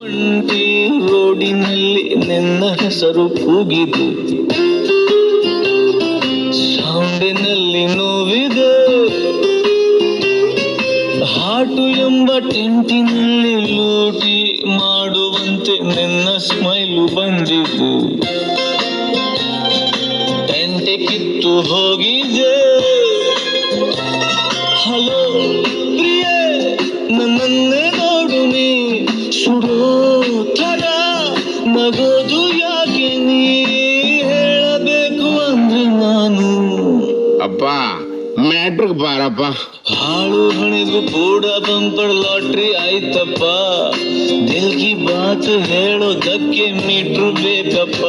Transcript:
ಒಂಟಿ ರೋಡಿನಲ್ಲಿ ನಿನ್ನ ಹೆಸರು ಕೂಗಿದೆ, ಸೌಂಡಿನಲ್ಲಿ ನೋವಿದೆ. ಹಾಟು ಎಂಬ ಟೆಂಟಿನಲ್ಲಿ ಲೂಟಿ ಮಾಡುವಂತೆ ನಿನ್ನ ಸ್ಮೈಲು ಬಂದಿದೆ. ಟೆಂಟೆ ಕಿತ್ತು ಹೋಗಿದೆ. ಹಲೋ ಪ್ರಿಯೆ, ನನ್ನನ್ನೇ ನೋಡು ನೀ ಸುಡೋ ಥರ ನಗೋದು ಯಾಕೆ ನೀ ಹೇಳಬೇಕು ಅಂದ್ರೆ ನಾನು. ಅಪ್ಪ ಮ್ಯಾಟ್ರಿಕ್ ಬಾರಪ್ಪ. ಹಾಳು ಹಣಿಗೂ ಕೂಡ ಬಂಪರ್ ಲಾಟ್ರಿ ಆಯ್ತಪ್ಪ. ದಿಲ್ ಕಿ ಬಾತ್ ಹೇಳೋದಕ್ಕೆ ಮೀಟ್ರು ಬೇಕಪ್ಪ.